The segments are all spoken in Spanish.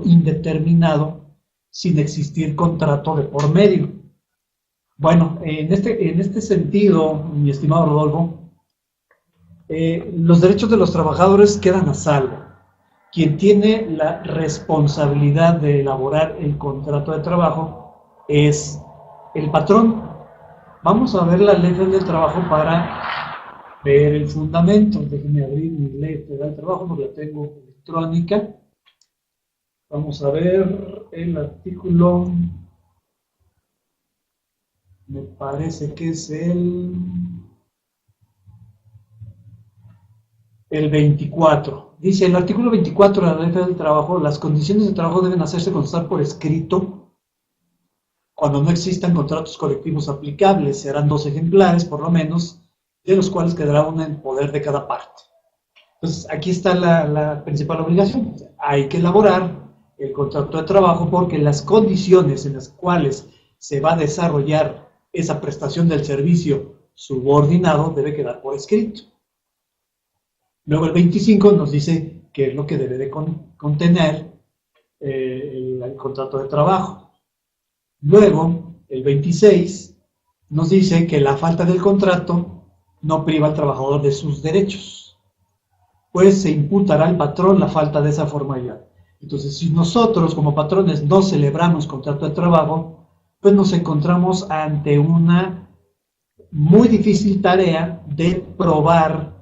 indeterminado sin existir contrato de por medio. Bueno, en este sentido, mi estimado Rodolfo, los derechos de los trabajadores quedan a salvo. Quien tiene la responsabilidad de elaborar el contrato de trabajo es el patrón. Vamos a ver la ley federal del trabajo para ver el fundamento. Déjenme abrir mi ley federal del trabajo porque la tengo electrónica. Vamos a ver el artículo, me parece que es el 24. Dice el artículo 24 de la Ley Federal del Trabajo: las condiciones de trabajo deben hacerse constar por escrito cuando no existan contratos colectivos aplicables. Serán 2 ejemplares, por lo menos, de los cuales quedará uno en poder de cada parte. Entonces, aquí está la principal obligación. Hay que elaborar el contrato de trabajo porque las condiciones en las cuales se va a desarrollar esa prestación del servicio subordinado debe quedar por escrito. Luego el 25 nos dice qué es lo que debe de contener el contrato de trabajo. Luego, el 26 nos dice que la falta del contrato no priva al trabajador de sus derechos, pues se imputará al patrón la falta de esa formalidad. Entonces, si nosotros como patrones no celebramos contrato de trabajo, pues nos encontramos ante una muy difícil tarea de probar,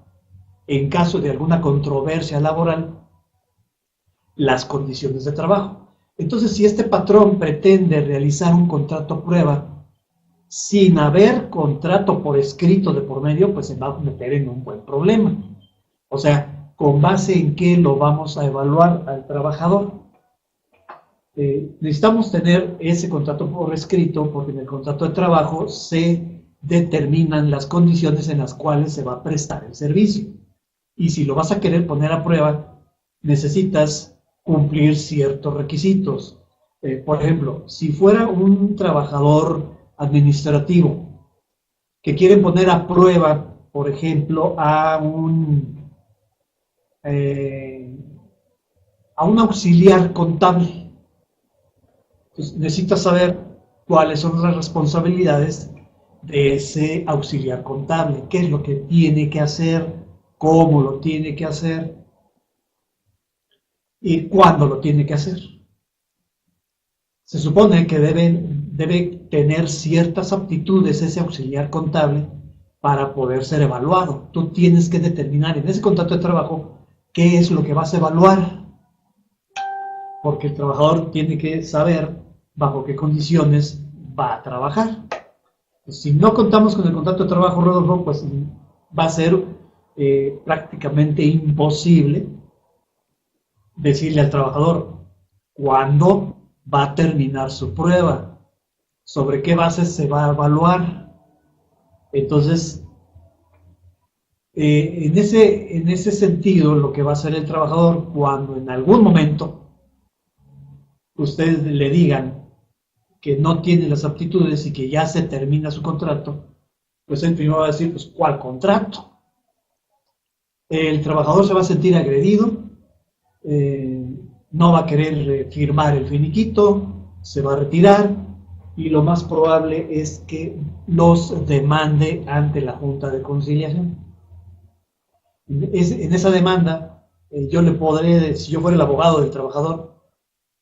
en caso de alguna controversia laboral, las condiciones de trabajo. Entonces, si este patrón pretende realizar un contrato prueba sin haber contrato por escrito de por medio, pues se va a meter en un buen problema. O sea, ¿con base en qué lo vamos a evaluar al trabajador? Necesitamos tener ese contrato por escrito porque en el contrato de trabajo se determinan las condiciones en las cuales se va a prestar el servicio. Y si lo vas a querer poner a prueba, necesitas cumplir ciertos requisitos. Por ejemplo, si fuera un trabajador administrativo que quieren poner a prueba, por ejemplo, a un auxiliar contable, pues necesitas saber cuáles son las responsabilidades de ese auxiliar contable, qué es lo que tiene que hacer, cómo lo tiene que hacer y cuándo lo tiene que hacer. Se supone que debe tener ciertas aptitudes ese auxiliar contable para poder ser evaluado. Tú tienes que determinar en ese contrato de trabajo qué es lo que vas a evaluar, porque el trabajador tiene que saber bajo qué condiciones va a trabajar. Pues si no contamos con el contrato de trabajo, Rodolfo, pues va a ser prácticamente imposible decirle al trabajador cuándo va a terminar su prueba, sobre qué bases se va a evaluar. Entonces, en ese sentido, lo que va a hacer el trabajador cuando en algún momento ustedes le digan que no tiene las aptitudes y que ya se termina su contrato, pues él primero va a decir, pues, ¿cuál contrato? El trabajador se va a sentir agredido, no va a querer firmar el finiquito, se va a retirar y lo más probable es que los demande ante la Junta de Conciliación. En esa demanda, yo le podré, si yo fuera el abogado del trabajador,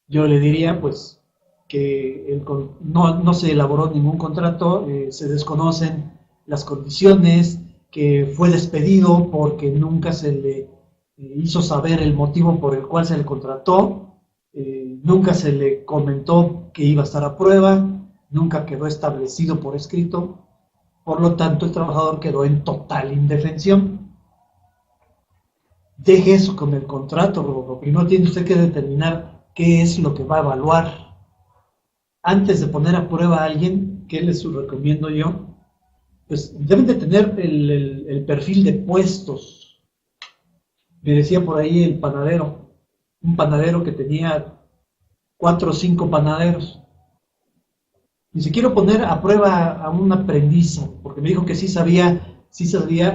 yo le diría pues que no se elaboró ningún contrato, se desconocen las condiciones, que fue despedido porque nunca se le hizo saber el motivo por el cual se le contrató, nunca se le comentó que iba a estar a prueba, nunca quedó establecido por escrito, por lo tanto el trabajador quedó en total indefensión. Deje eso con el contrato, Rodolfo. Primero tiene usted que determinar qué es lo que va a evaluar. Antes de poner a prueba a alguien, ¿qué les recomiendo yo? Pues deben de tener el perfil de puestos. Me decía por ahí el panadero, un panadero que tenía 4 o 5 panaderos. Y si quiero poner a prueba a una aprendiza, porque me dijo que sí sabía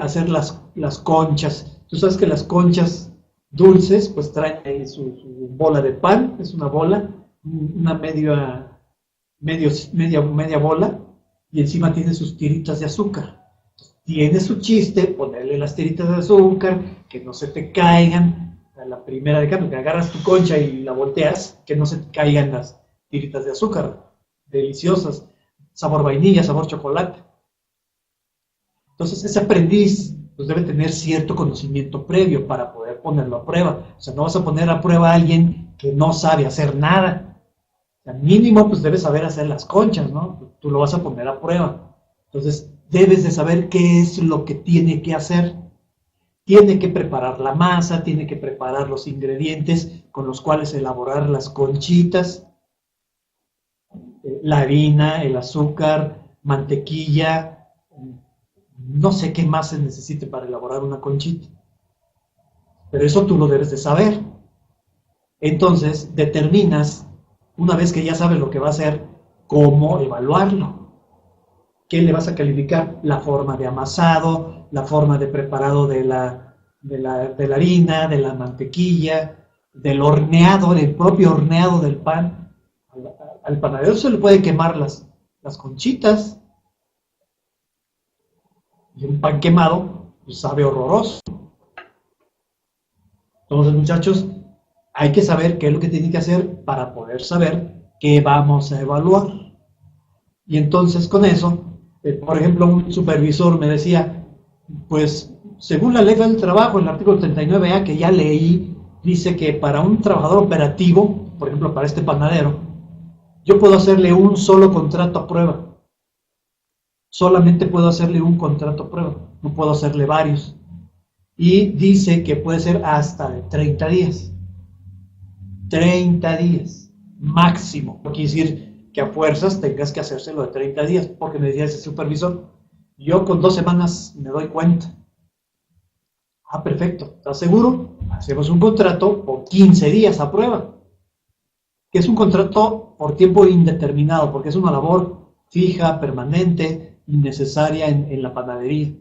hacer las conchas. Tú sabes que las conchas Dulces, pues traen ahí su bola de pan, es una bola, una media bola, y encima tiene sus tiritas de azúcar. Tiene su chiste ponerle las tiritas de azúcar, que no se te caigan. A la primera de cambio, que agarras tu concha y la volteas, que no se te caigan las tiritas de azúcar. Deliciosas. Sabor vainilla, sabor chocolate. Entonces, ese aprendiz pues, debe tener cierto conocimiento previo para poder ponerlo a prueba. O sea, no vas a poner a prueba a alguien que no sabe hacer nada. Al mínimo, pues debes saber hacer las conchas, ¿no? Tú lo vas a poner a prueba. Entonces, debes de saber qué es lo que tiene que hacer. Tiene que preparar la masa, tiene que preparar los ingredientes con los cuales elaborar las conchitas, la harina, el azúcar, mantequilla, no sé qué más se necesite para elaborar una conchita. Pero eso tú lo debes de saber. Entonces, determinas, una vez que ya sabes lo que va a hacer, cómo evaluarlo. ¿Qué le vas a calificar? La forma de amasado, la forma de preparado de la harina, de la mantequilla, del horneado, del propio horneado del pan. Al panadero se le puede quemar las conchitas. Y un pan quemado pues, sabe horroroso. Entonces, muchachos, hay que saber qué es lo que tiene que hacer para poder saber qué vamos a evaluar. Y entonces, con eso, por ejemplo, un supervisor me decía, pues, según la ley del trabajo, el artículo 39A, que ya leí, dice que para un trabajador operativo, por ejemplo, para este panadero, yo puedo hacerle un solo contrato a prueba. Solamente puedo hacerle un contrato a prueba, no puedo hacerle varios. Y dice que puede ser hasta de 30 días. 30 días, máximo. No quiere decir que a fuerzas tengas que hacérselo de 30 días, porque me decía ese supervisor, yo con 2 semanas me doy cuenta. Ah, perfecto, ¿estás seguro? Hacemos un contrato por 15 días a prueba, que es un contrato por tiempo indeterminado, porque es una labor fija, permanente, innecesaria en la panadería.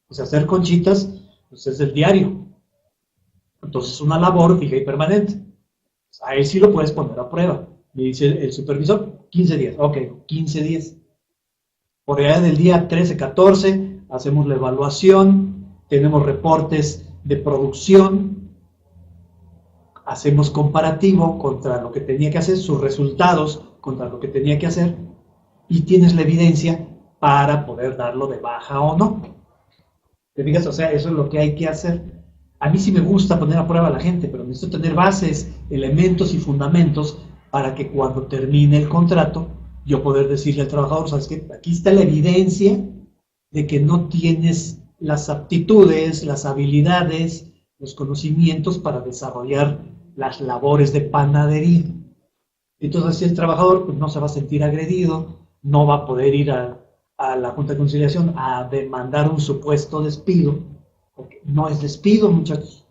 O sea, hacer conchitas pues es del diario. Entonces es una labor fija y permanente. A él sí lo puedes poner a prueba. Me dice el supervisor, 15 días. Ok, 15 días. Por allá del día 13, 14, hacemos la evaluación, tenemos reportes de producción, hacemos comparativo contra lo que tenía que hacer, sus resultados contra lo que tenía que hacer, y tienes la evidencia para poder darlo de baja o no. ¿Te fijas? O sea, eso es lo que hay que hacer. A mí sí me gusta poner a prueba a la gente, pero necesito tener bases, elementos y fundamentos para que cuando termine el contrato, yo poder decirle al trabajador, ¿sabes qué? Aquí está la evidencia de que no tienes las aptitudes, las habilidades, los conocimientos para desarrollar las labores de panadería. Entonces, si el trabajador pues, no se va a sentir agredido, no va a poder ir a la Junta de Conciliación a demandar un supuesto despido, porque no es despido, muchachos.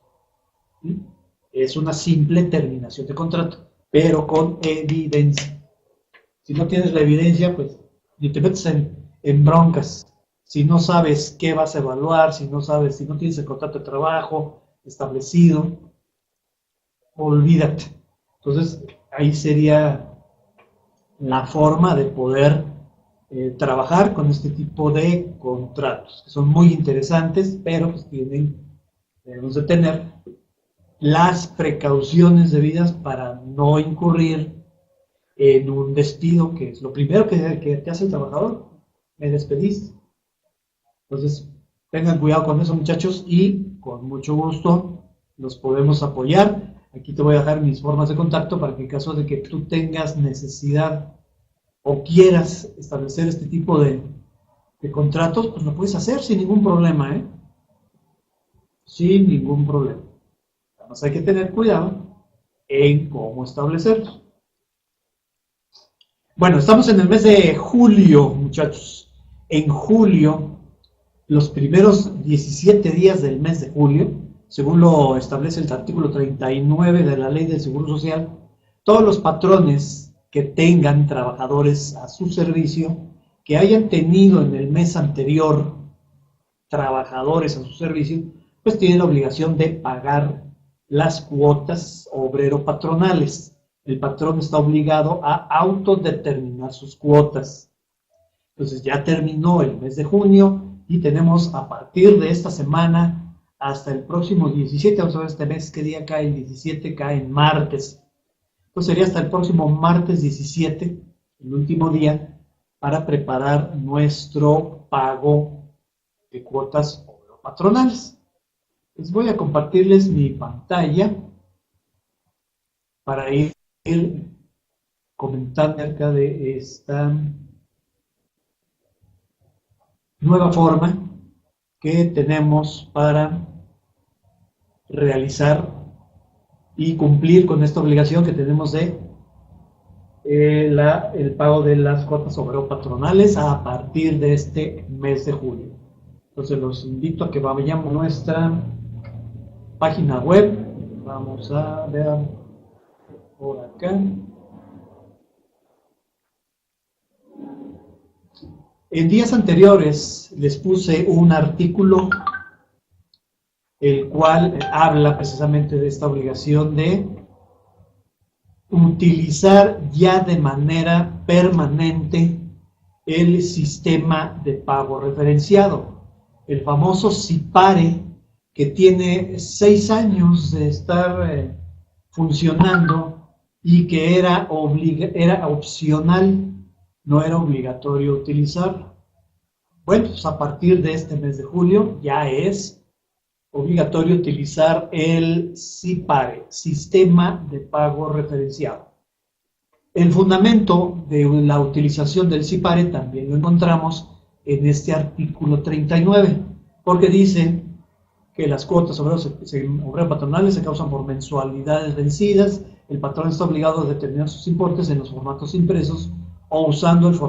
Es una simple terminación de contrato, pero con evidencia. Si no tienes la evidencia, pues ni te metes en broncas. Si no sabes qué vas a evaluar, si no tienes el contrato de trabajo establecido, olvídate. Entonces, ahí sería la forma de poder trabajar con este tipo de contratos, que son muy interesantes, pero pues debemos de tener las precauciones debidas para no incurrir en un despido, que es lo primero que te hace el trabajador. Me despediste. Entonces, tengan cuidado con eso, muchachos, y con mucho gusto los podemos apoyar. Aquí te voy a dejar mis formas de contacto para que en caso de que tú tengas necesidad o quieras establecer este tipo de contratos, pues lo puedes hacer sin ningún problema, ¿eh? Sin ningún problema. Además hay que tener cuidado en cómo establecerlos. Bueno, estamos en el mes de julio, muchachos. En julio, los primeros 17 días del mes de julio, según lo establece el artículo 39 de la Ley del Seguro Social, todos los patrones que tengan trabajadores a su servicio, que hayan tenido en el mes anterior trabajadores a su servicio, pues tienen la obligación de pagar las cuotas obrero-patronales. El patrón está obligado a autodeterminar sus cuotas. Entonces ya terminó el mes de junio y tenemos a partir de esta semana hasta el próximo 17, vamos a ver este mes qué día cae, el 17 cae en martes. Entonces sería hasta el próximo martes 17, el último día, para preparar nuestro pago de cuotas patronales. Les voy a compartirles mi pantalla para ir comentando acerca de esta nueva forma que tenemos para realizar y cumplir con esta obligación que tenemos de el pago de las cuotas obrero-patronales a partir de este mes de julio. Entonces los invito a que vayamos a nuestra página web. Vamos a ver por acá. En días anteriores les puse un artículo el cual habla precisamente de esta obligación de utilizar ya de manera permanente el sistema de pago referenciado, el famoso SIPARE, que tiene 6 años de estar funcionando y que era opcional, no era obligatorio utilizarlo. Bueno, pues a partir de este mes de julio ya es obligatorio utilizar el SIPARE, Sistema de Pago Referenciado. El fundamento de la utilización del SIPARE también lo encontramos en este artículo 39, porque dice que las cuotas obrero-patronales se causan por mensualidades vencidas, el patrón está obligado a determinar sus importes en los formatos impresos o usando el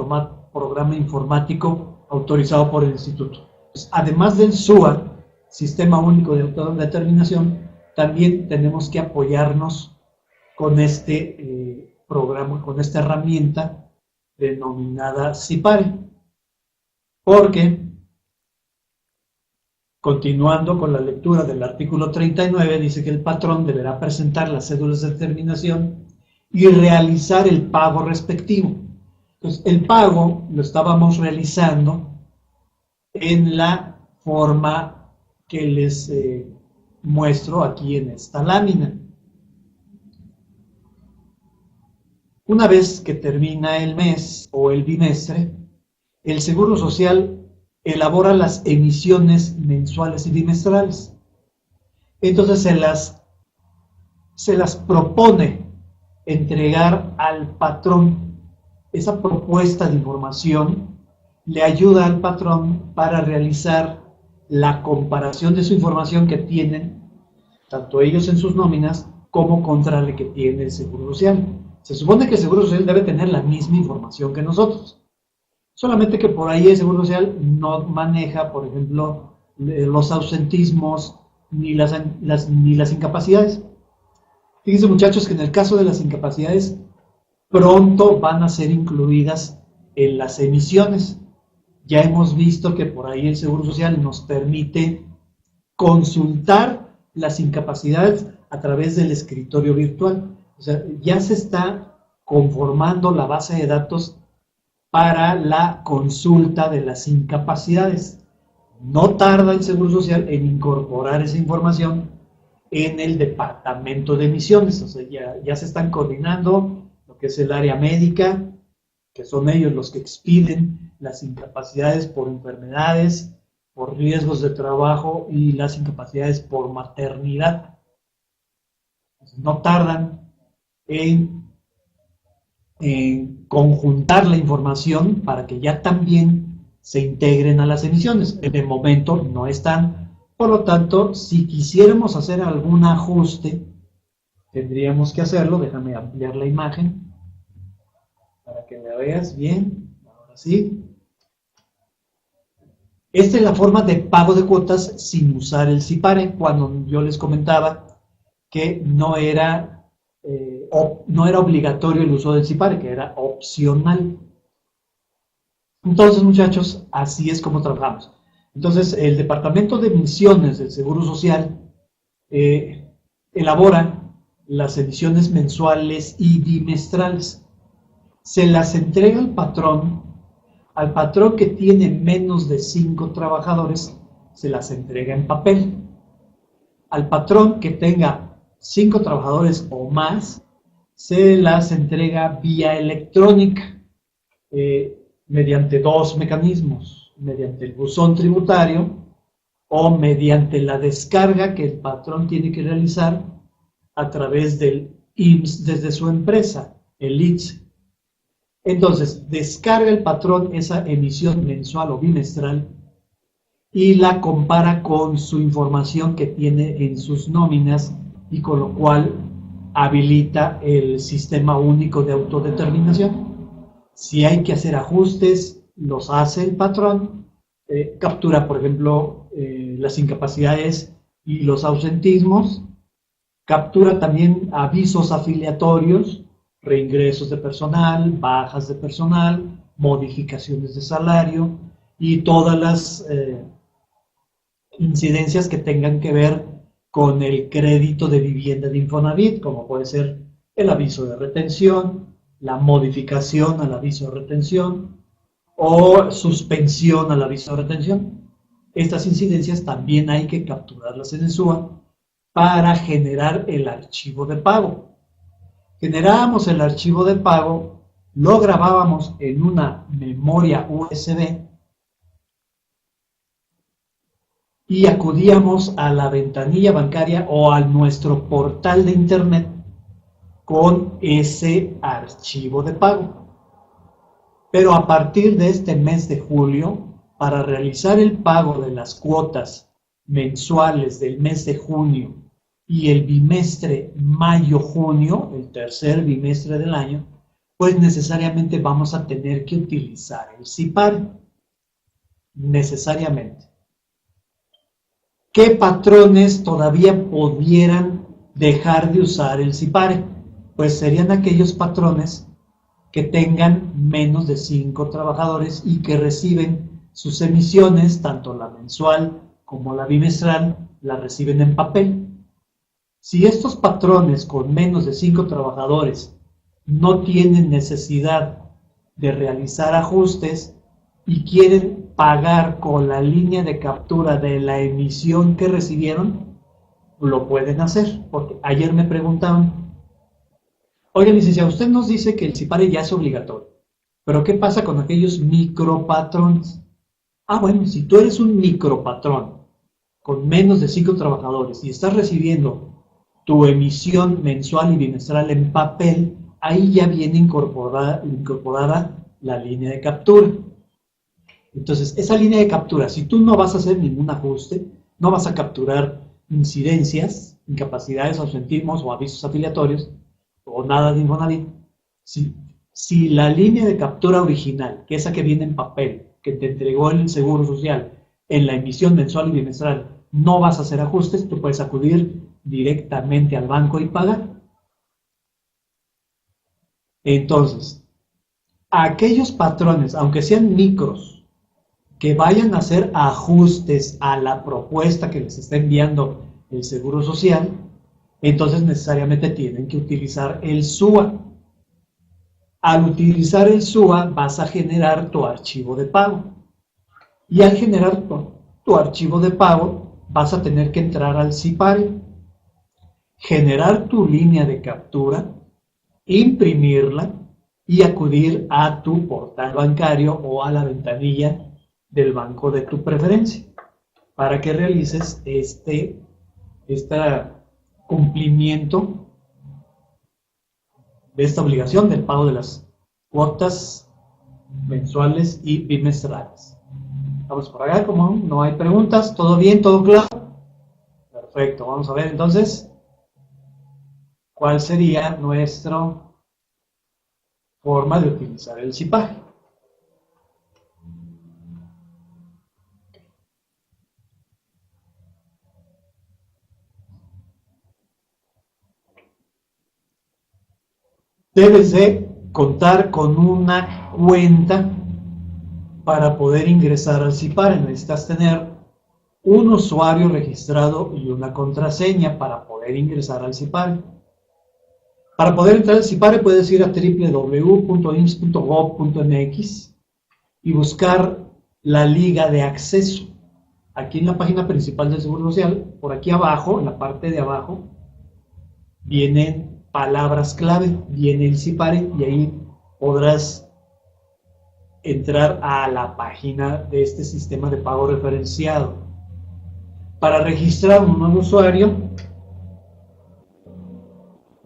programa informático autorizado por el instituto. Pues, además del SUA, Sistema Único de Autodeterminación, también tenemos que apoyarnos con este programa, con esta herramienta denominada SIPARE, porque continuando con la lectura del artículo 39, dice que el patrón deberá presentar las cédulas de determinación y realizar el pago respectivo. Entonces, el pago lo estábamos realizando en la forma que les muestro aquí en esta lámina. Una vez que termina el mes o el bimestre, el Seguro Social elabora las emisiones mensuales y bimestrales. Entonces se las propone entregar al patrón. Esa propuesta de información le ayuda al patrón para realizar la comparación de su información que tienen, tanto ellos en sus nóminas, como contra la que tiene el Seguro Social. Se supone que el Seguro Social debe tener la misma información que nosotros. Solamente que por ahí el Seguro Social no maneja, por ejemplo, los ausentismos ni las incapacidades. Fíjense, muchachos, que en el caso de las incapacidades, pronto van a ser incluidas en las emisiones. Ya hemos visto que por ahí el Seguro Social nos permite consultar las incapacidades a través del escritorio virtual. O sea, ya se está conformando la base de datos para la consulta de las incapacidades. No tarda el Seguro Social en incorporar esa información en el departamento de emisiones. O sea, ya se están coordinando lo que es el área médica, que son ellos los que expiden las incapacidades por enfermedades, por riesgos de trabajo y las incapacidades por maternidad. Entonces, no tardan en conjuntar la información para que ya también se integren a las emisiones. En el momento no están, por lo tanto, si quisiéramos hacer algún ajuste, tendríamos que hacerlo. Déjame ampliar la imagen para que me veas bien. Ahora sí. Esta es la forma de pago de cuotas sin usar el SIPARE, cuando yo les comentaba que no era obligatorio el uso del SIPARE, que era opcional. Entonces, muchachos, así es como trabajamos. Entonces, el Departamento de Emisiones del Seguro Social elabora las ediciones mensuales y bimestrales. Se las entrega al patrón que tiene menos de 5 trabajadores, se las entrega en papel. Al patrón que tenga 5 trabajadores o más, se las entrega vía electrónica, mediante dos mecanismos, mediante el buzón tributario o mediante la descarga que el patrón tiene que realizar a través del IMSS desde su empresa, el ITSE. Entonces, descarga el patrón esa emisión mensual o bimestral y la compara con su información que tiene en sus nóminas, y con lo cual habilita el sistema único de autodeterminación. Si hay que hacer ajustes, los hace el patrón, captura, por ejemplo, las incapacidades y los ausentismos, captura también avisos afiliatorios, reingresos de personal, bajas de personal, modificaciones de salario y todas las incidencias que tengan que ver con el crédito de vivienda de Infonavit, como puede ser el aviso de retención, la modificación al aviso de retención o suspensión al aviso de retención. Estas incidencias también hay que capturarlas en el SUA para generar el archivo de pago. Generábamos el archivo de pago, lo grabábamos en una memoria USB y acudíamos a la ventanilla bancaria o a nuestro portal de internet con ese archivo de pago. Pero a partir de este mes de julio, para realizar el pago de las cuotas mensuales del mes de junio y el bimestre mayo-junio, el tercer bimestre del año, pues necesariamente vamos a tener que utilizar el SIPARE. Necesariamente. ¿Qué patrones todavía pudieran dejar de usar el SIPARE? Pues serían aquellos patrones que tengan menos de 5 trabajadores y que reciben sus emisiones, tanto la mensual como la bimestral, la reciben en papel. Si estos patrones con menos de 5 trabajadores no tienen necesidad de realizar ajustes y quieren pagar con la línea de captura de la emisión que recibieron, lo pueden hacer. Porque ayer me preguntaban, oiga, licenciado, usted nos dice que el SIPARE ya es obligatorio, pero ¿qué pasa con aquellos micropatrones? Ah, bueno, si tú eres un micropatrón con menos de 5 trabajadores y estás recibiendo tu emisión mensual y bimestral en papel, ahí ya viene incorporada la línea de captura. Entonces, esa línea de captura, si tú no vas a hacer ningún ajuste, no vas a capturar incidencias, incapacidades, ausentismos o avisos afiliatorios, o nada de Infonavit, si la línea de captura original, que es esa que viene en papel, que te entregó el Seguro Social en la emisión mensual y bimestral, no vas a hacer ajustes, tú puedes acudir directamente al banco y pagar. Entonces, aquellos patrones, aunque sean micros, que vayan a hacer ajustes a la propuesta que les está enviando el Seguro Social, entonces necesariamente tienen que utilizar el SUA. Al utilizar el SUA vas a generar tu archivo de pago. Y al generar tu archivo de pago vas a tener que entrar al SIPARE, generar tu línea de captura, imprimirla y acudir a tu portal bancario o a la ventanilla del banco de tu preferencia para que realices este cumplimiento de esta obligación del pago de las cuotas mensuales y bimestrales. Vamos por acá, como no hay preguntas, ¿todo bien? ¿Todo claro? Perfecto, vamos a ver entonces cuál sería nuestra forma de utilizar el SIPARE. Debes de contar con una cuenta para poder ingresar al SIPARE. Necesitas tener un usuario registrado y una contraseña para poder ingresar al CIPARE. Para poder entrar al CIPARE puedes ir a www.ims.gov.mx y buscar la liga de acceso. Aquí en la página principal del Seguro Social, por aquí abajo, en la parte de abajo, vienen palabras clave, viene el CIPARE y ahí podrás entrar a la página de este sistema de pago referenciado. Para registrar un nuevo usuario,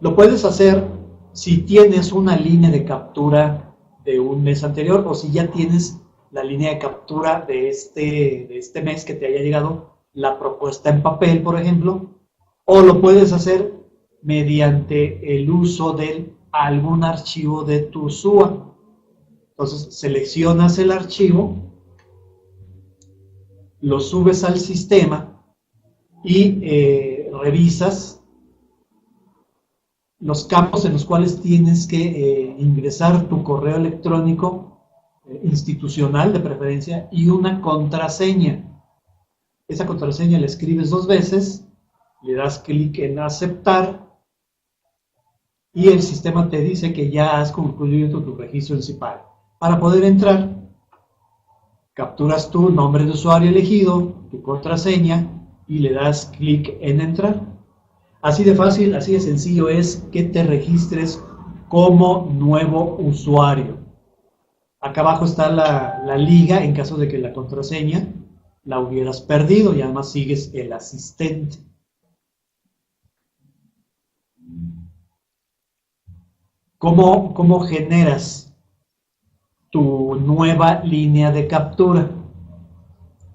lo puedes hacer si tienes una línea de captura de un mes anterior o si ya tienes la línea de captura de este mes que te haya llegado la propuesta en papel, por ejemplo, o lo puedes hacer mediante el uso de algún archivo de tu SUA. Entonces seleccionas el archivo, lo subes al sistema y revisas los campos en los cuales tienes que ingresar tu correo electrónico institucional de preferencia y una contraseña. Esa contraseña la escribes 2 veces, le das clic en aceptar y el sistema te dice que ya has concluido tu registro en CIPARE. Para poder entrar, capturas tu nombre de usuario elegido, tu contraseña y le das clic en entrar. Así de fácil, así de sencillo es que te registres como nuevo usuario. Acá abajo está la liga en caso de que la contraseña la hubieras perdido y además sigues el asistente. ¿Cómo generas tu nueva línea de captura?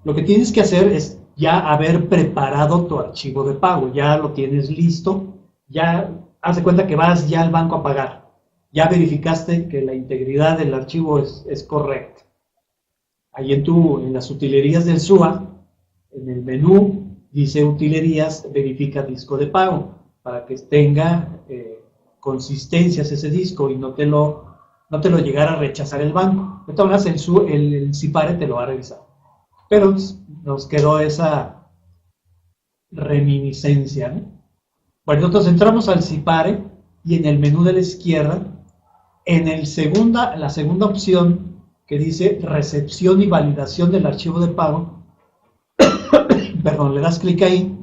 Lo que tienes que hacer es ya haber preparado tu archivo de pago, ya lo tienes listo, ya haz de cuenta que vas ya al banco a pagar, ya verificaste que la integridad del archivo es correcta. Ahí en las utilerías del SUA, en el menú dice utilerías, verifica disco de pago, para que tenga consistencias ese disco y no te lo llegara a rechazar el banco. De todas maneras, el CIPARE te lo va a revisar. Pero nos quedó esa reminiscencia, ¿no? Bueno, nosotros entramos al CIPARE y en el menú de la izquierda, en la segunda opción que dice recepción y validación del archivo de pago, perdón, le das clic ahí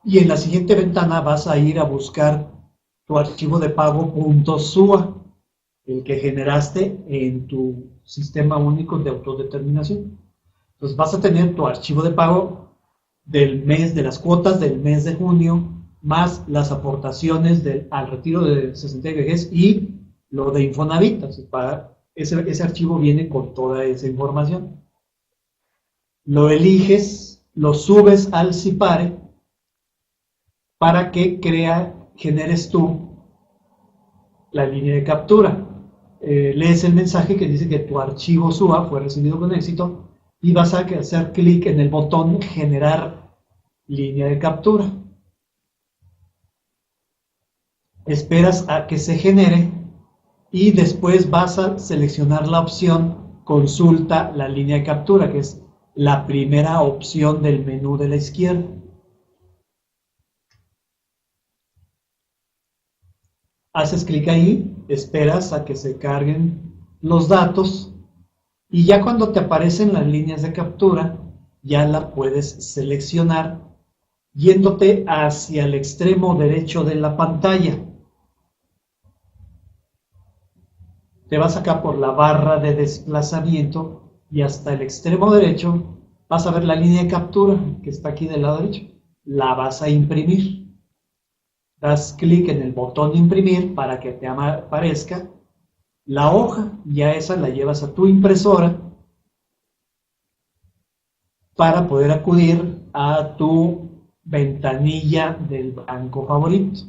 y en la siguiente ventana vas a ir a buscar tu archivo de pago .sua, el que generaste en tu sistema único de autodeterminación. Entonces vas a tener tu archivo de pago del mes, de las cuotas del mes de junio, más las aportaciones al retiro de 60 de vejez y lo de Infonavit. Entonces, ese archivo viene con toda esa información. Lo eliges, lo subes al CIPARE para que generes tú la línea de captura. Lees el mensaje que dice que tu archivo SUA fue recibido con éxito y vas a hacer clic en el botón generar línea de captura. Esperas a que se genere y después vas a seleccionar la opción consulta la línea de captura, que es la primera opción del menú de la izquierda. Haces clic ahí, esperas a que se carguen los datos y ya cuando te aparecen las líneas de captura, ya la puedes seleccionar yéndote hacia el extremo derecho de la pantalla. Te vas acá por la barra de desplazamiento y hasta el extremo derecho vas a ver la línea de captura que está aquí del lado derecho. La vas a imprimir. Das clic en el botón imprimir para que te aparezca la hoja. Ya esa la llevas a tu impresora para poder acudir a tu ventanilla del banco favorito.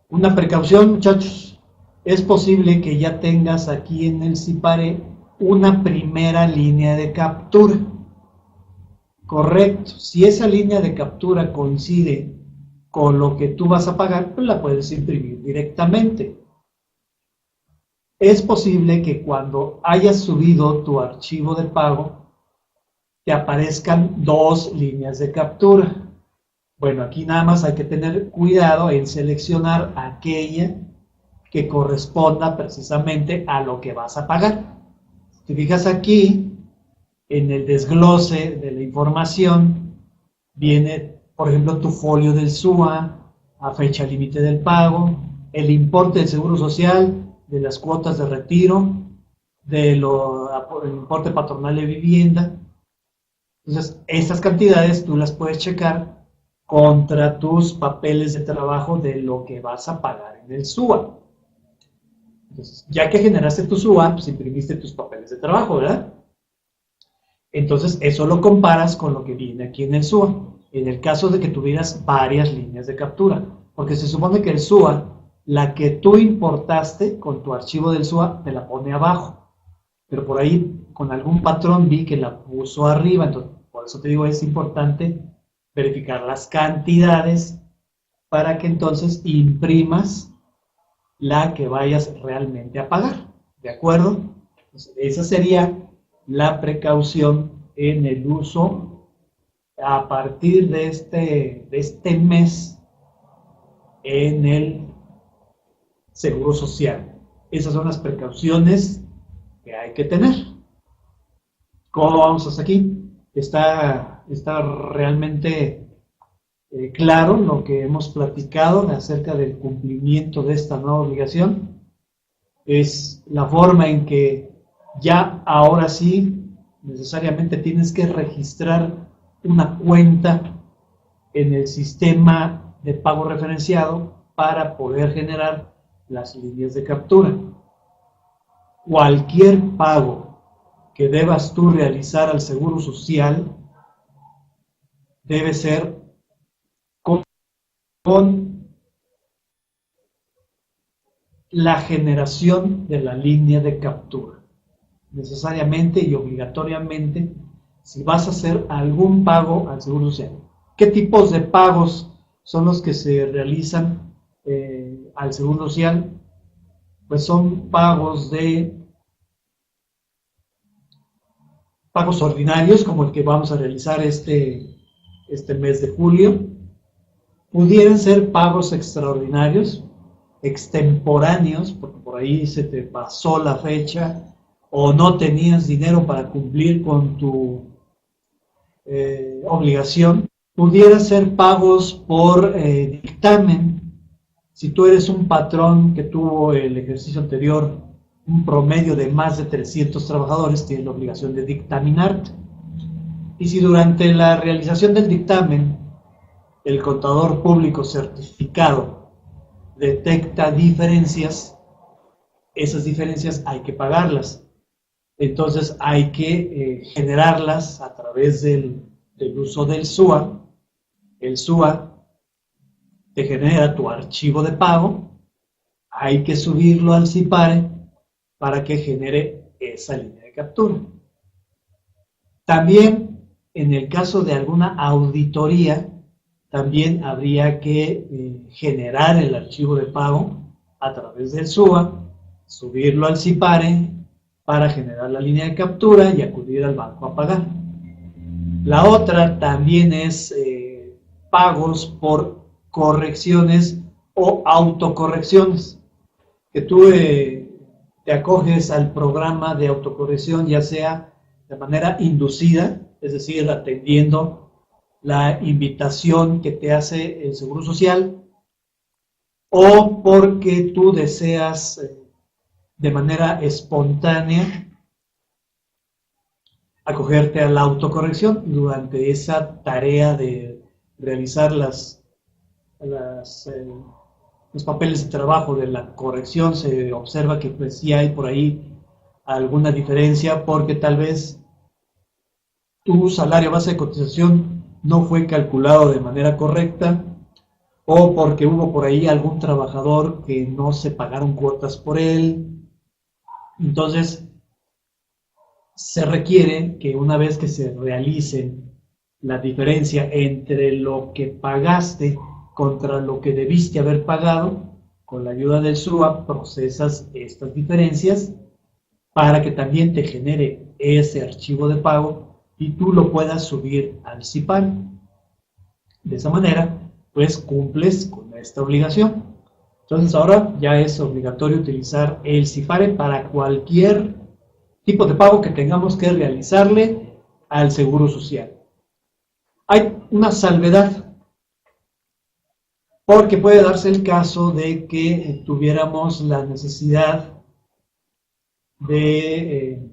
Una precaución, muchachos. Es posible que ya tengas aquí en el CIPARE una primera línea de captura. Correcto. Si esa línea de captura coincide con lo que tú vas a pagar, pues la puedes imprimir directamente. Es posible que cuando hayas subido tu archivo de pago, te aparezcan dos líneas de captura. Bueno, aquí nada más hay que tener cuidado en seleccionar aquella que corresponda precisamente a lo que vas a pagar. Si te fijas aquí, en el desglose de la información, viene, por ejemplo, tu folio del SUA, a fecha límite del pago, el importe del seguro social, de las cuotas de retiro, del importe patronal de vivienda. Entonces, estas cantidades tú las puedes checar contra tus papeles de trabajo de lo que vas a pagar en el SUA. Entonces, ya que generaste tu SUA, pues imprimiste tus papeles de trabajo, ¿verdad? Entonces, eso lo comparas con lo que viene aquí en el SUA. En el caso de que tuvieras varias líneas de captura, porque se supone que el SUA, la que tú importaste con tu archivo del SUA, te la pone abajo. Pero por ahí, con algún patrón vi que la puso arriba, entonces, por eso te digo, es importante verificar las cantidades para que entonces imprimas la que vayas realmente a pagar, ¿de acuerdo? Entonces, esa sería la precaución en el uso a partir de este mes en el Seguro Social. Esas son las precauciones que hay que tener. ¿Cómo vamos hasta aquí? Está realmente claro lo que hemos platicado acerca del cumplimiento de esta nueva obligación. Es la forma en que ya ahora sí necesariamente tienes que registrar una cuenta en el sistema de pago referenciado para poder generar las líneas de captura. Cualquier pago que debas tú realizar al Seguro Social debe ser con la generación de la línea de captura. Necesariamente y obligatoriamente, si vas a hacer algún pago al Seguro Social. ¿Qué tipos de pagos son los que se realizan al Seguro Social? Pues son pagos ordinarios, como el que vamos a realizar este mes de julio. Pudieran ser pagos extraordinarios, extemporáneos, porque por ahí se te pasó la fecha o no tenías dinero para cumplir con tu obligación. Pudiera ser pagos por dictamen. Si tú eres un patrón que tuvo el ejercicio anterior un promedio de más de 300 trabajadores, tienes la obligación de dictaminarte. Y si durante la realización del dictamen el contador público certificado detecta diferencias, esas diferencias hay que pagarlas. Entonces hay que generarlas a través del uso del SUA. El SUA te genera tu archivo de pago, hay que subirlo al CIPARE para que genere esa línea de captura. También, en el caso de alguna auditoría, también habría que generar el archivo de pago a través del SUA, subirlo al CIPARE para generar la línea de captura y acudir al banco a pagar. La otra también es pagos por correcciones o autocorrecciones, que tú te acoges al programa de autocorrección, ya sea de manera inducida, es decir, atendiendo la invitación que te hace el Seguro Social, o porque tú deseas de manera espontánea acogerte a la autocorrección. Durante esa tarea de realizar los papeles de trabajo de la corrección, se observa que pues sí hay por ahí alguna diferencia, porque tal vez tu salario base de cotización no fue calculado de manera correcta, o porque hubo por ahí algún trabajador que no se pagaron cuotas por él. Entonces, se requiere que una vez que se realice la diferencia entre lo que pagaste contra lo que debiste haber pagado, con la ayuda del SUA procesas estas diferencias para que también te genere ese archivo de pago y tú lo puedas subir al CIPARE. De esa manera, pues cumples con esta obligación. Entonces ahora ya es obligatorio utilizar el CIPARE para cualquier tipo de pago que tengamos que realizarle al Seguro Social. Hay una salvedad, porque puede darse el caso de que tuviéramos la necesidad de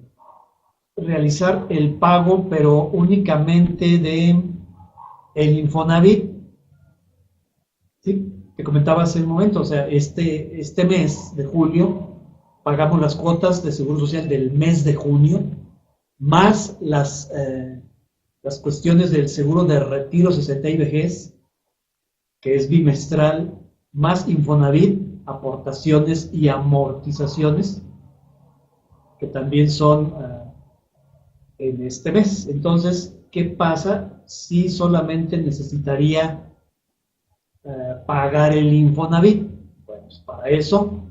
realizar el pago, pero únicamente de el Infonavit. ¿Sí? Te comentaba hace un momento, o sea, este mes de julio pagamos las cuotas de Seguro Social del mes de junio, más las cuestiones del seguro de retiro, 60 y vejez, que es bimestral, más Infonavit, aportaciones y amortizaciones, que también son en este mes. Entonces, ¿qué pasa si solamente necesitaría pagar el Infonavit? Bueno, pues para eso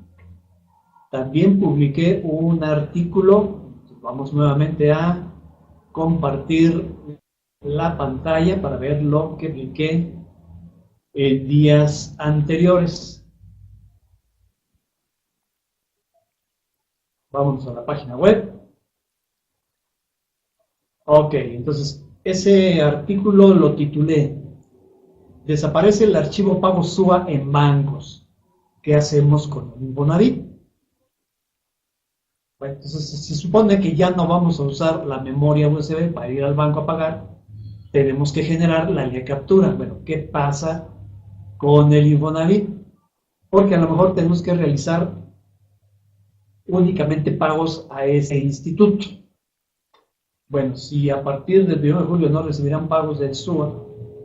también publiqué un artículo. Vamos nuevamente a compartir la pantalla para ver lo que publiqué en días anteriores. Vamos a la página web. Ok, entonces ese artículo lo titulé "Desaparece el archivo pago SUA en bancos. ¿Qué hacemos con el Infonavit?". Bueno, entonces se supone que ya no vamos a usar la memoria USB para ir al banco a pagar. Tenemos que generar la línea de captura. Bueno, ¿qué pasa con el Infonavit? Porque a lo mejor tenemos que realizar únicamente pagos a ese instituto. Bueno, si a partir del 1 de julio no recibirán pagos del SUA,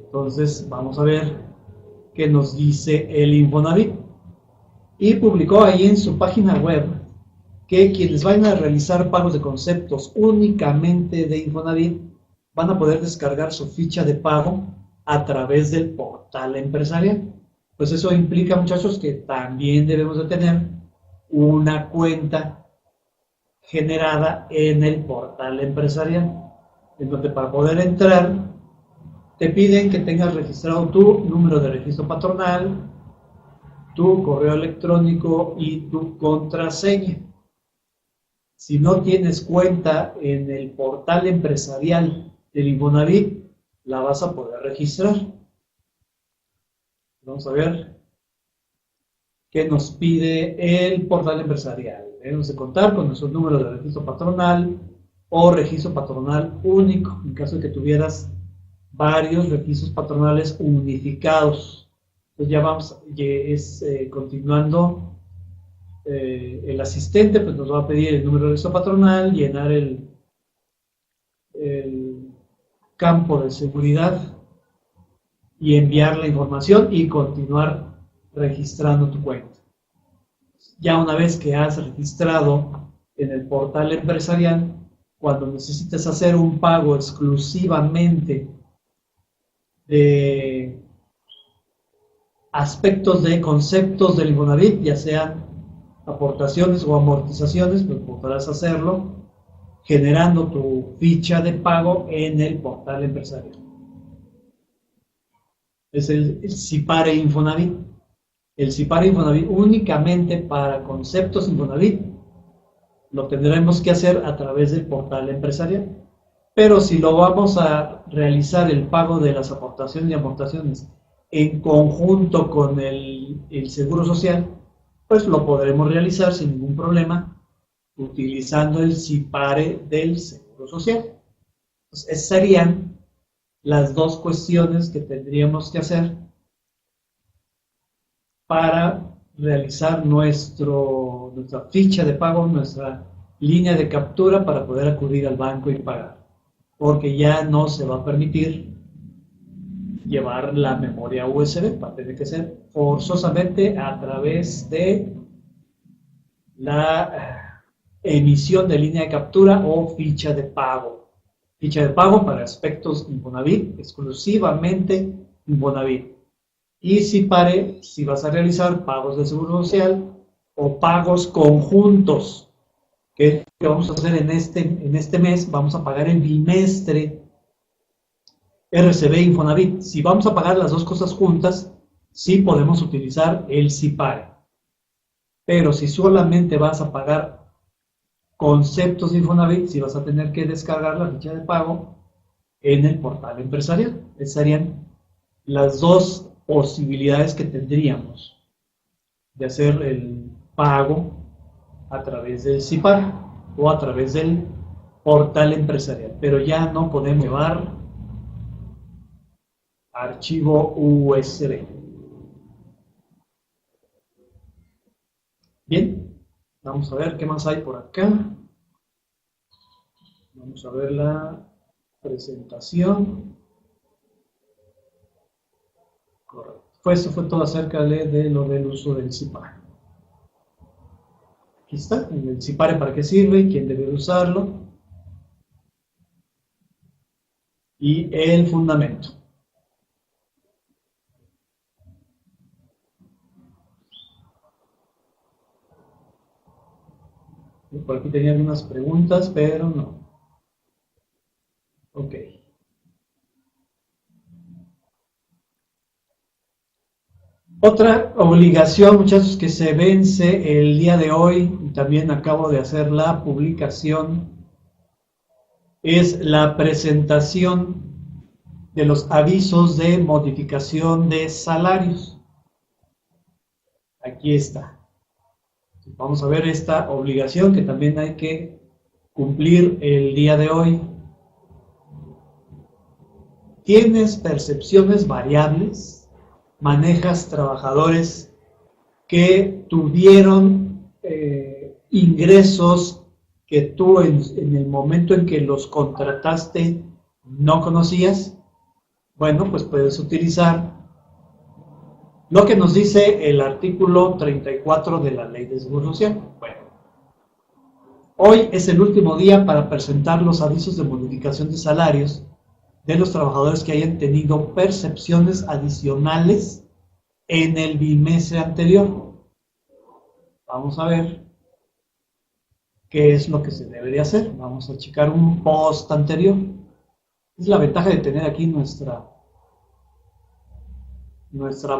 entonces vamos a ver qué nos dice el Infonavit. Y publicó ahí en su página web que quienes vayan a realizar pagos de conceptos únicamente de Infonavit van a poder descargar su ficha de pago a través del portal empresarial. Pues eso implica, muchachos, que también debemos de tener una cuenta generada en el portal empresarial, en donde para poder entrar te piden que tengas registrado tu número de registro patronal, tu correo electrónico y tu contraseña. Si no tienes cuenta en el portal empresarial del Infonavit, la vas a poder registrar. Vamos a ver qué nos pide el portal empresarial. Debemos de contar con nuestro número de registro patronal o registro patronal único, en caso de que tuvieras varios registros patronales unificados. Entonces ya vamos, continuando, el asistente pues nos va a pedir el número de registro patronal, llenar el campo de seguridad y enviar la información y continuar registrando tu cuenta. Ya una vez que has registrado en el portal empresarial, cuando necesites hacer un pago exclusivamente de aspectos de conceptos del Infonavit, ya sean aportaciones o amortizaciones, pues podrás hacerlo generando tu ficha de pago en el portal empresarial. Es el CIPARE Infonavit. El CIPARE Infonavit únicamente para conceptos Infonavit lo tendremos que hacer a través del portal empresarial. Pero si lo vamos a realizar el pago de las aportaciones y amortaciones en conjunto con el Seguro Social, pues lo podremos realizar sin ningún problema utilizando el CIPARE del Seguro Social. Pues esas serían las dos cuestiones que tendríamos que hacer para realizar nuestra ficha de pago, nuestra línea de captura para poder acudir al banco y pagar, porque ya no se va a permitir llevar la memoria USB, va a tener que ser forzosamente a través de la emisión de línea de captura o ficha de pago. Ficha de pago para aspectos Infonavit, exclusivamente Infonavit. Y CIPARE, si vas a realizar pagos de Seguro Social o pagos conjuntos ¿Qué vamos a hacer en este mes? Vamos a pagar el bimestre RCB Infonavit. Si vamos a pagar las dos cosas juntas, sí podemos utilizar el SIPARE. Pero si solamente vas a pagar conceptos de Infonavit, sí vas a tener que descargar la ficha de pago en el portal empresarial. Esas serían las dos posibilidades que tendríamos de hacer el pago a través del SIPARE o a través del portal empresarial. Pero ya no podemos llevar archivo USB. Bien, vamos a ver qué más hay por acá. Vamos a ver la presentación. Correcto. Eso fue todo acerca de lo del uso del SIPARE. Aquí está, el SIPARE para qué sirve, quién debe usarlo y el fundamento. Por aquí tenía algunas preguntas, pero no. Ok. Otra obligación, muchachos, que se vence el día de hoy, y también acabo de hacer la publicación, es la presentación de los avisos de modificación de salarios. Aquí está. Vamos a ver esta obligación que también hay que cumplir el día de hoy. ¿Tienes percepciones variables? ¿Manejas trabajadores que tuvieron ingresos que tú en el momento en que los contrataste no conocías? Bueno, pues puedes utilizar lo que nos dice el artículo 34 de la Ley de Seguro Social. Bueno, hoy es el último día para presentar los avisos de modificación de salarios de los trabajadores que hayan tenido percepciones adicionales en el bimestre anterior. Vamos a ver qué es lo que se debe de hacer. Vamos a checar un post anterior. Es la ventaja de tener aquí nuestra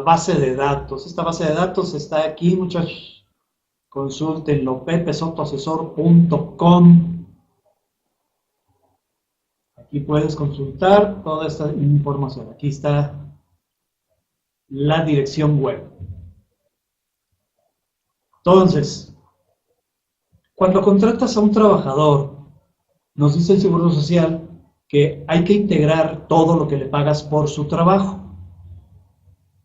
base de datos. Esta base de datos está aquí, muchachos. Consúltenlo, pepesotoasesor.com. Aquí puedes consultar toda esta información. Aquí está la dirección web. Entonces, cuando contratas a un trabajador, nos dice el Seguro Social que hay que integrar todo lo que le pagas por su trabajo.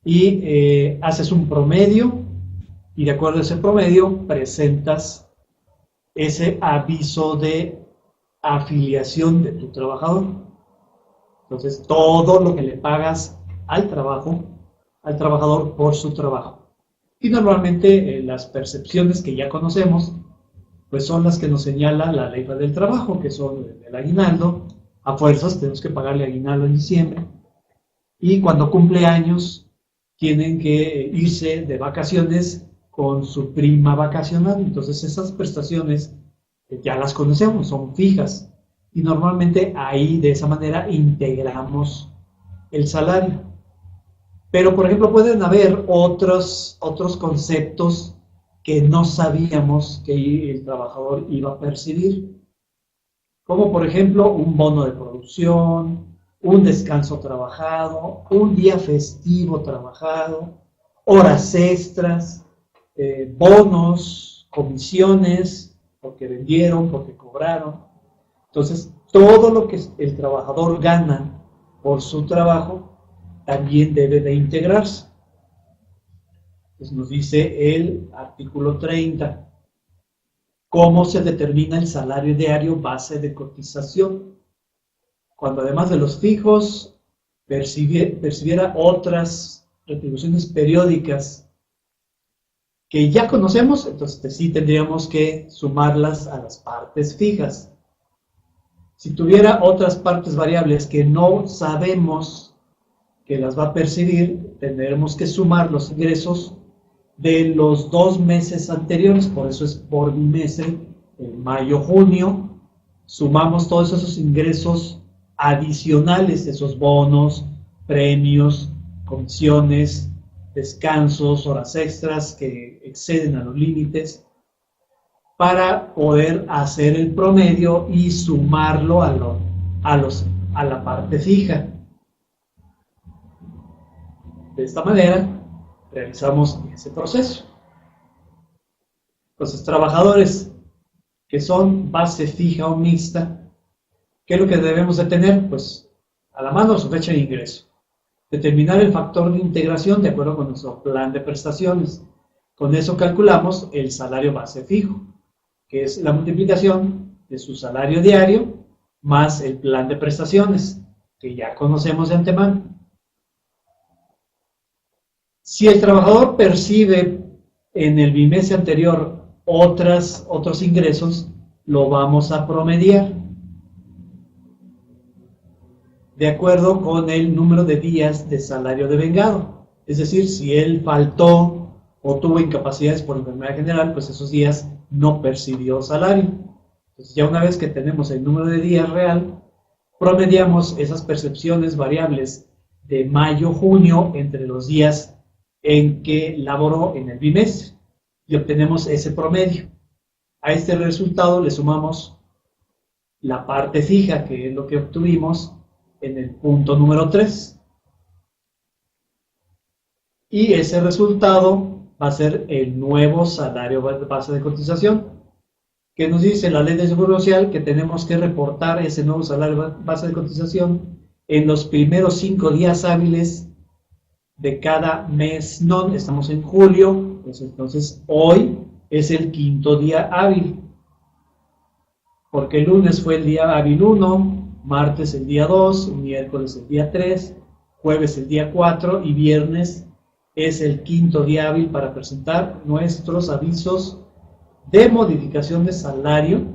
Y haces un promedio y de acuerdo a ese promedio presentas ese aviso de afiliación de tu trabajador. Entonces, todo lo que le pagas al trabajador por su trabajo. Y normalmente las percepciones que ya conocemos, pues son las que nos señala la Ley del Trabajo, que son el aguinaldo. A fuerzas tenemos que pagarle aguinaldo en diciembre. Y cuando cumple años, tienen que irse de vacaciones con su prima vacacional. Entonces, esas prestaciones ya las conocemos, son fijas y normalmente ahí de esa manera integramos el salario. Pero por ejemplo pueden haber otros conceptos que no sabíamos que el trabajador iba a percibir, como por ejemplo un bono de producción, un descanso trabajado, un día festivo trabajado, horas extras, bonos, comisiones, porque vendieron, porque cobraron. Entonces, todo lo que el trabajador gana por su trabajo también debe de integrarse. Entonces, nos dice el artículo 30, cómo se determina el salario diario base de cotización. Cuando además de los fijos percibiera otras retribuciones periódicas que ya conocemos, entonces sí tendríamos que sumarlas a las partes fijas. Si tuviera otras partes variables que no sabemos que las va a percibir, tendremos que sumar los ingresos de los 2 meses anteriores, por eso es por bimestre mayo, junio, sumamos todos esos ingresos adicionales, esos bonos, premios, comisiones, descansos, horas extras que exceden a los límites, para poder hacer el promedio y sumarlo a la parte fija. De esta manera realizamos ese proceso. Entonces, trabajadores que son base fija o mixta, ¿qué es lo que debemos de tener? Pues a la mano su fecha de ingreso. Determinar el factor de integración de acuerdo con nuestro plan de prestaciones. Con eso calculamos el salario base fijo, que es la multiplicación de su salario diario más el plan de prestaciones, que ya conocemos de antemano. Si el trabajador percibe en el bimestre anterior otros ingresos, lo vamos a promediar de acuerdo con el número de días de salario devengado. Es decir, si él faltó o tuvo incapacidades por enfermedad general, pues esos días no percibió salario. Entonces, ya una vez que tenemos el número de días real, promediamos esas percepciones variables de mayo-junio entre los días en que laboró en el bimestre y obtenemos ese promedio. A este resultado le sumamos la parte fija, que es lo que obtuvimos en el punto número 3. Y ese resultado va a ser el nuevo salario base de cotización, que nos dice la ley de seguro social que tenemos que reportar ese nuevo salario base de cotización en los primeros 5 días hábiles de cada mes. No, estamos en julio, pues entonces hoy es el 5.º día hábil, porque el lunes fue el día hábil 1, martes el día 2, miércoles el día 3, jueves el día 4 y viernes es el 5.º día hábil para presentar nuestros avisos de modificación de salario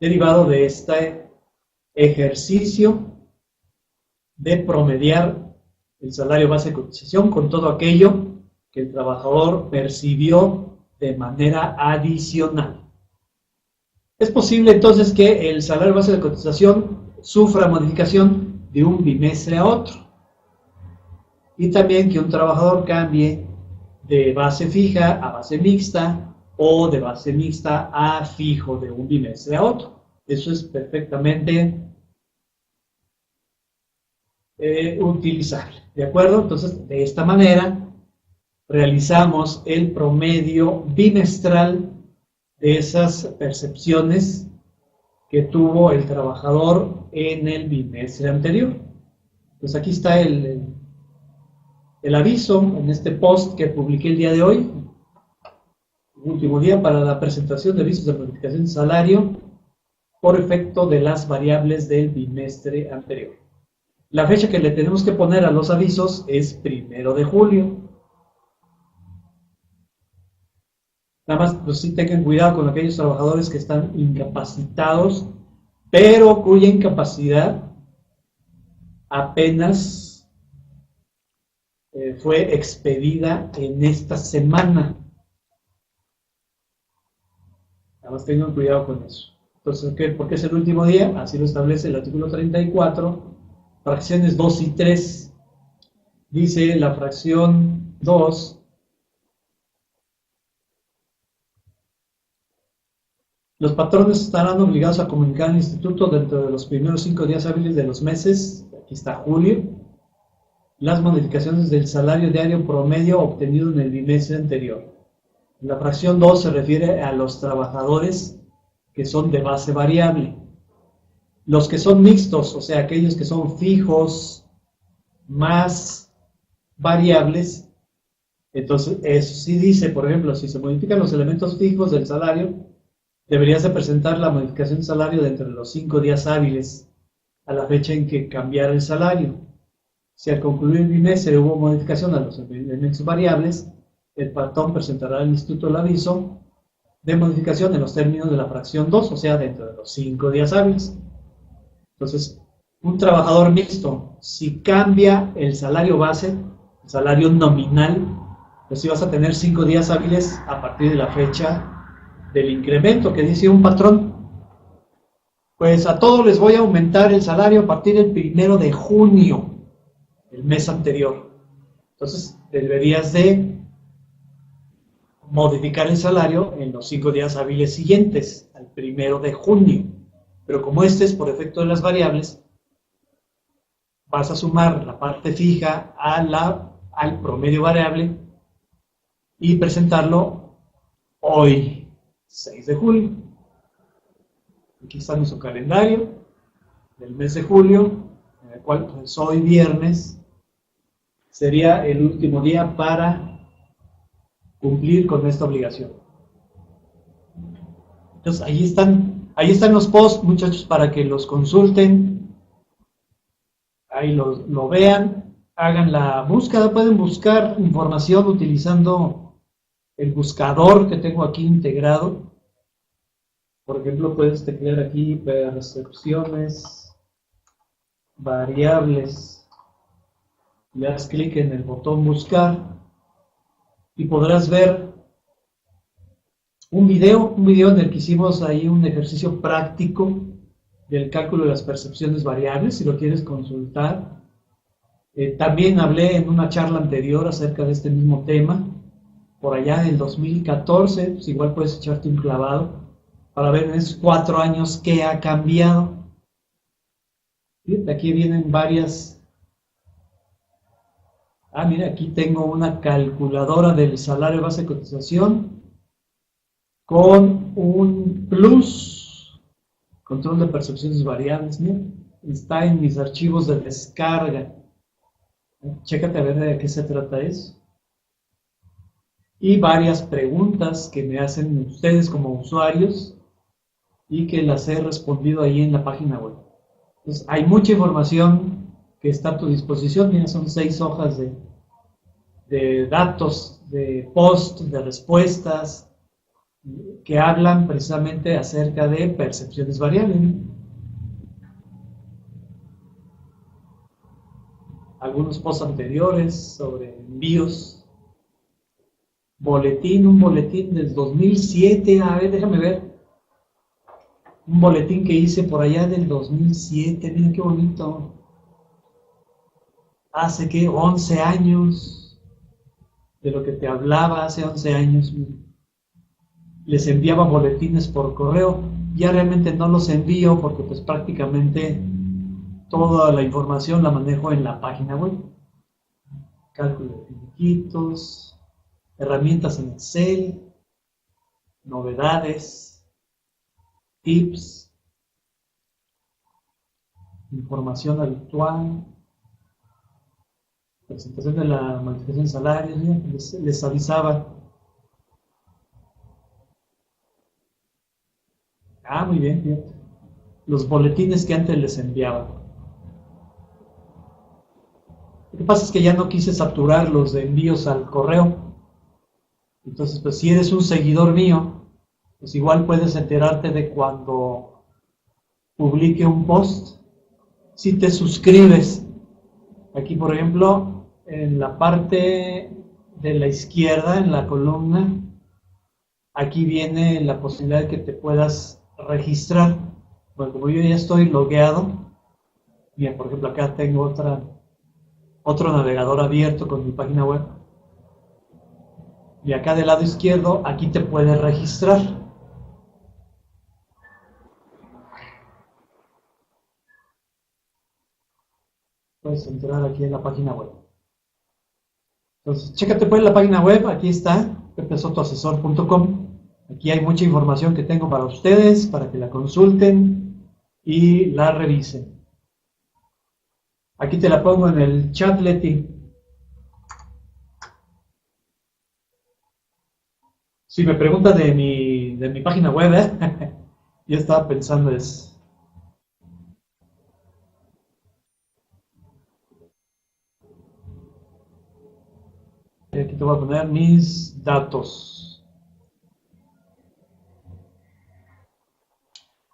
derivado de este ejercicio de promediar el salario base de cotización con todo aquello que el trabajador percibió de manera adicional. Es posible entonces que el salario base de cotización sufra modificación de un bimestre a otro, y también que un trabajador cambie de base fija a base mixta o de base mixta a fijo de un bimestre a otro. Eso es perfectamente utilizable, ¿de acuerdo? Entonces, de esta manera realizamos el promedio bimestral de esas percepciones que tuvo el trabajador en el bimestre anterior. Pues aquí está el aviso en este post que publiqué el día de hoy, último día para la presentación de avisos de modificación de salario por efecto de las variables del bimestre anterior. La fecha que le tenemos que poner a los avisos es 1 de julio. Nada más, pues sí tengan cuidado con aquellos trabajadores que están incapacitados, pero cuya incapacidad apenas fue expedida en esta semana. Nada más tengan cuidado con eso. Entonces, ¿por qué es el último día? Así lo establece el artículo 34, fracciones 2 y 3. Dice la fracción 2: los patrones estarán obligados a comunicar al instituto dentro de los primeros 5 días hábiles de los meses, aquí está julio, las modificaciones del salario diario promedio obtenido en el bimestre anterior. La fracción 2 se refiere a los trabajadores que son de base variable. Los que son mixtos, o sea, aquellos que son fijos más variables, entonces eso sí dice, por ejemplo, si se modifican los elementos fijos del salario, deberías de presentar la modificación de salario dentro de los 5 días hábiles a la fecha en que cambiara el salario. Si al concluir el bimestre hubo modificación a los elementos variables, el patrón presentará al instituto el aviso de modificación en los términos de la fracción 2, o sea, dentro de los 5 días hábiles. Entonces, un trabajador mixto, si cambia el salario base, el salario nominal, pues sí vas a tener 5 días hábiles a partir de la fecha del incremento que dice un patrón. Pues a todos les voy a aumentar el salario a partir del 1 de junio, el mes anterior. Entonces deberías de modificar el salario en los 5 días hábiles siguientes, al 1 de junio. Pero como este es por efecto de las variables, vas a sumar la parte fija al promedio variable y presentarlo hoy, 6 de julio. Aquí está nuestro calendario del mes de julio, en el cual pues, hoy viernes sería el último día para cumplir con esta obligación. Entonces ahí están los posts, muchachos, para que los consulten, ahí lo vean, hagan la búsqueda, pueden buscar información utilizando el buscador que tengo aquí integrado. Por ejemplo, puedes teclear aquí percepciones variables, le das clic en el botón buscar y podrás ver un video en el que hicimos ahí un ejercicio práctico del cálculo de las percepciones variables, si lo quieres consultar. También hablé en una charla anterior acerca de este mismo tema, por allá en el 2014, pues igual puedes echarte un clavado para ver en esos 4 años qué ha cambiado. Fíjate, aquí vienen varias. Mira, aquí tengo una calculadora del salario base de cotización con un plus, control de percepciones variables. Mira, está en mis archivos de descarga. Chécate a ver de qué se trata eso. Y varias preguntas que me hacen ustedes como usuarios y que las he respondido ahí en la página web. Entonces, hay mucha información que está a tu disposición. Mira, son 6 hojas de datos, de post, de respuestas, que hablan precisamente acerca de percepciones variables, ¿no? Algunos posts anteriores sobre envíos, un boletín del 2007, a ver, déjame ver, un boletín que hice por allá del 2007, mira qué bonito, hace que 11 años, de lo que te hablaba hace 11 años, les enviaba boletines por correo, ya realmente no los envío porque pues prácticamente toda la información la manejo en la página web. Cálculo de finiquitos, herramientas en Excel, novedades, tips, información habitual, presentación de la modificación de salarios, les avisaba. Muy bien, fíjate. Los boletines que antes les enviaba. Lo que pasa es que ya no quise saturarlos de envíos al correo. Entonces, pues si eres un seguidor mío, pues igual puedes enterarte de cuando publique un post. Si te suscribes, aquí por ejemplo, en la parte de la izquierda, en la columna, aquí viene la posibilidad de que te puedas registrar. Bueno, como yo ya estoy logueado, bien, por ejemplo acá tengo otro navegador abierto con mi página web, y acá del lado izquierdo, aquí te puedes registrar. Puedes entrar aquí en la página web. Entonces, chécate pues la página web, aquí está, pepesotoasesor.com. Aquí hay mucha información que tengo para ustedes, para que la consulten y la revisen. Aquí te la pongo en el chat, Leti. Si me preguntas de mi página web, yo estaba pensando eso. Aquí te voy a poner mis datos.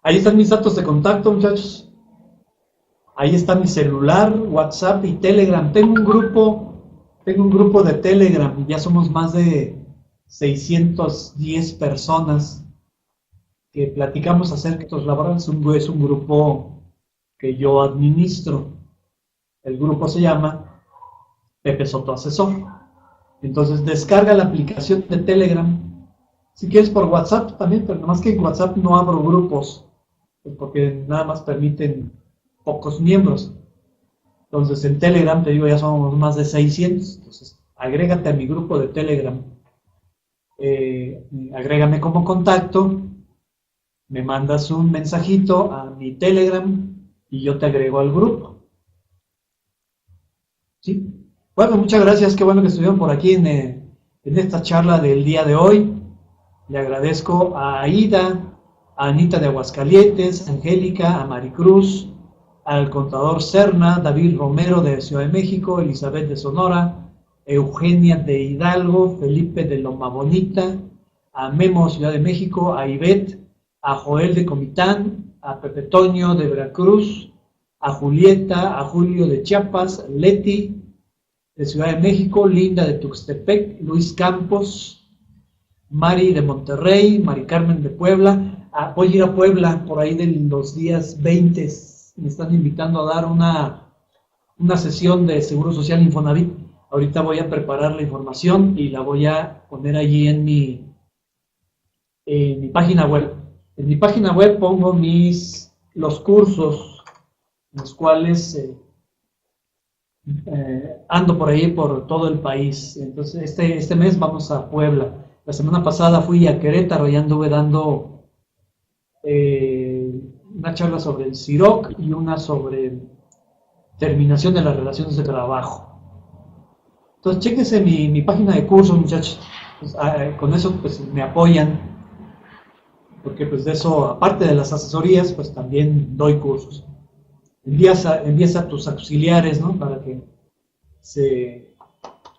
Ahí están mis datos de contacto, muchachos. Ahí está mi celular, WhatsApp y Telegram. Tengo un grupo de Telegram. Ya somos más de 610 personas que platicamos acerca de estos laborales. Es un grupo que yo administro. El grupo se llama Pepe Soto Asesor. Entonces descarga la aplicación de Telegram. Si quieres por WhatsApp también, pero nada más que en WhatsApp no abro grupos, porque nada más permiten pocos miembros. Entonces en Telegram, te digo, ya somos más de 600. Entonces agrégate a mi grupo de Telegram. Agrégame como contacto, me mandas un mensajito a mi Telegram y yo te agrego al grupo. ¿Sí? Bueno, muchas gracias, qué bueno que estuvieron por aquí en esta charla del día de hoy. Le agradezco a Aida, a Anita de Aguascalientes, a Angélica, a Maricruz, al contador Serna, David Romero de Ciudad de México, Elizabeth de Sonora, Eugenia de Hidalgo, Felipe de Loma Bonita, a Memo Ciudad de México, a Ivette, a Joel de Comitán, a Pepe Toño de Veracruz, a Julieta, a Julio de Chiapas, Leti de Ciudad de México, Linda de Tuxtepec, Luis Campos, Mari de Monterrey, Mari Carmen de Puebla. Voy a ir a Puebla por ahí de los días 20. Me están invitando a dar una sesión de Seguro Social Infonavit. Ahorita voy a preparar la información y la voy a poner allí en mi página web. En mi página web pongo los cursos, los cuales ando por ahí por todo el país. Entonces este mes vamos a Puebla. La semana pasada fui a Querétaro y anduve dando una charla sobre el CIROC y una sobre terminación de las relaciones de trabajo. Entonces, chéquense mi página de cursos, muchachos. Pues, con eso pues me apoyan, porque pues de eso, aparte de las asesorías, pues también doy cursos. Envías a tus auxiliares, ¿no? Para que se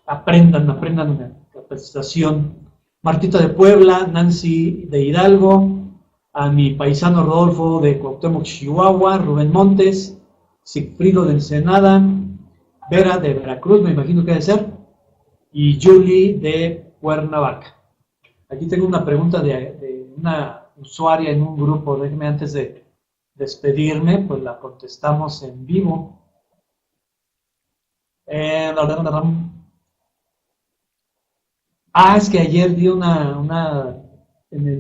aprendan la capacitación. Martita de Puebla, Nancy de Hidalgo, a mi paisano Rodolfo de Cuauhtémoc, Chihuahua, Rubén Montes, Sigfrido de Ensenada, Vera de Veracruz, me imagino que debe ser, y Julie de Cuernavaca. Aquí tengo una pregunta de una usuaria en un grupo. Déjenme, antes de despedirme, pues la contestamos en vivo. Es que ayer di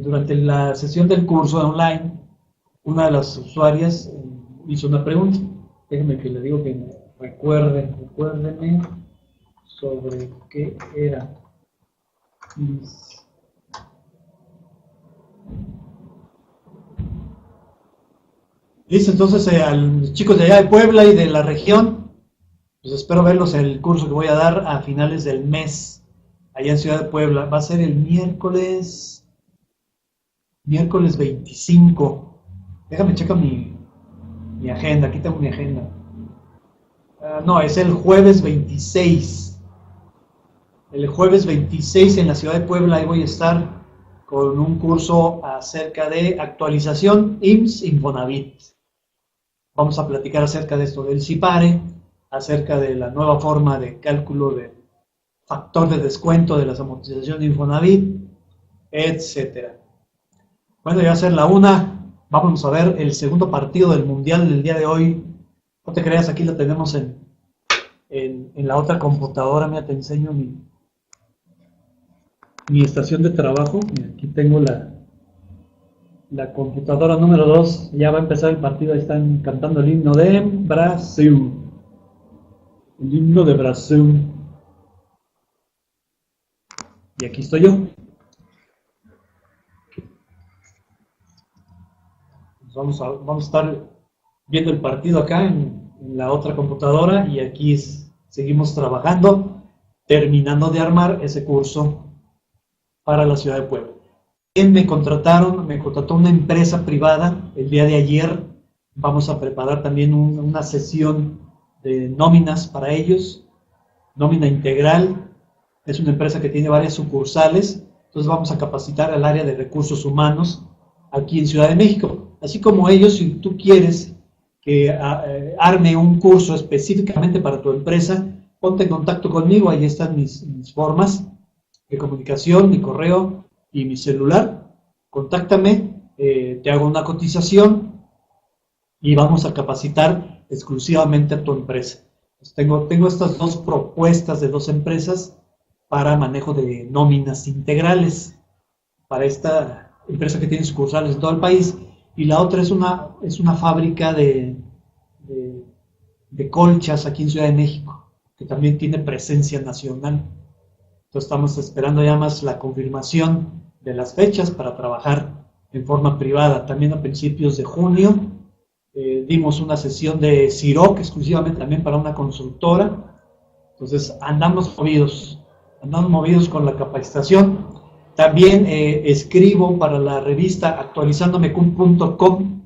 durante la sesión del curso online, una de las usuarias hizo una pregunta. Déjenme que le digo que me recuérdeme sobre qué era. Listo, entonces a los chicos de allá de Puebla y de la región, pues espero verlos en el curso que voy a dar a finales del mes, allá en Ciudad de Puebla. Va a ser el miércoles 25. Déjame checar mi agenda, aquí tengo mi agenda. No, es el jueves 26. El jueves 26 en la Ciudad de Puebla, ahí voy a estar con un curso acerca de actualización IMSS-Infonavit. Vamos a platicar acerca de esto del CIPARE, acerca de la nueva forma de cálculo del factor de descuento de las amortizaciones de Infonavit, etc. Bueno, ya va a ser la 1. Vamos a ver el segundo partido del Mundial del día de hoy. No te creas, aquí lo tenemos en la otra computadora. Mira, te enseño mi estación de trabajo. Mira, aquí tengo la computadora número 2. Ya va a empezar el partido. Ahí están cantando el himno de Brasil. El himno de Brasil. Y aquí estoy yo. Vamos a estar viendo el partido acá en la otra computadora, y aquí seguimos trabajando, terminando de armar ese curso para la Ciudad de Puebla. Me contrató una empresa privada el día de ayer. Vamos a preparar también una sesión de nóminas para ellos, nómina integral. Es una empresa que tiene varias sucursales, entonces vamos a capacitar al área de recursos humanos aquí en Ciudad de México. Así como ellos, si tú quieres que arme un curso específicamente para tu empresa, ponte en contacto conmigo. Ahí están mis formas de comunicación, mi correo y mi celular. Contáctame, te hago una cotización y vamos a capacitar exclusivamente a tu empresa. Pues tengo estas dos propuestas de dos empresas para manejo de nóminas integrales para esta empresa que tiene sucursales en todo el país, y la otra es una fábrica de colchas aquí en Ciudad de México, que también tiene presencia nacional. Entonces estamos esperando ya más la confirmación de las fechas para trabajar en forma privada. También a principios de junio dimos una sesión de CIROC exclusivamente también para una constructora. Entonces andamos movidos con la capacitación. También escribo para la revista actualizandome.com,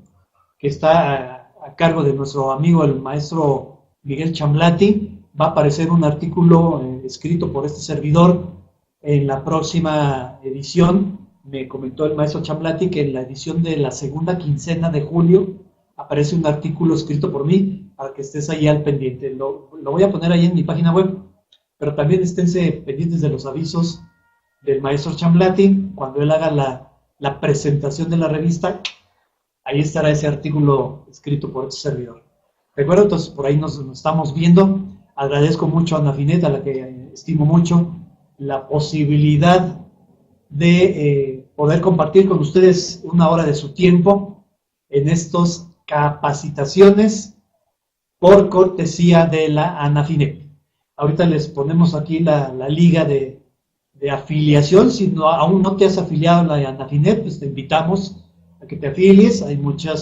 que está a cargo de nuestro amigo el maestro Miguel Chamblati. Va a aparecer un artículo escrito por este servidor en la próxima edición. Me comentó el maestro Chamblati que en la edición de la segunda quincena de julio aparece un artículo escrito por mí para que estés ahí al pendiente. Lo voy a poner ahí en mi página web, pero también esténse pendientes de los avisos del maestro Chamblati. Cuando él haga la presentación de la revista, ahí estará ese artículo escrito por este servidor. ¿Recuerdo? Entonces, por ahí nos estamos viendo. Agradezco mucho a Anafinet, a la que estimo mucho, la posibilidad de poder compartir con ustedes una hora de su tiempo en estas capacitaciones por cortesía de la Anafinet. Ahorita les ponemos aquí la liga de afiliación. Si aún no te has afiliado a la Anafinet, pues te invitamos a que te afilies. Hay mucha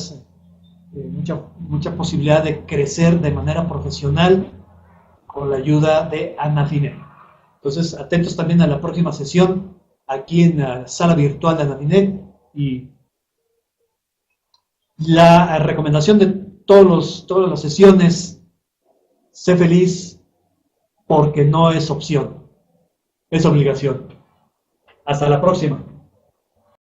posibilidad de crecer de manera profesional con la ayuda de Anafinet. Entonces, atentos también a la próxima sesión aquí en la sala virtual de Anafinet. Y la recomendación de todas las sesiones: sé feliz porque no es opción, es obligación. Hasta la próxima.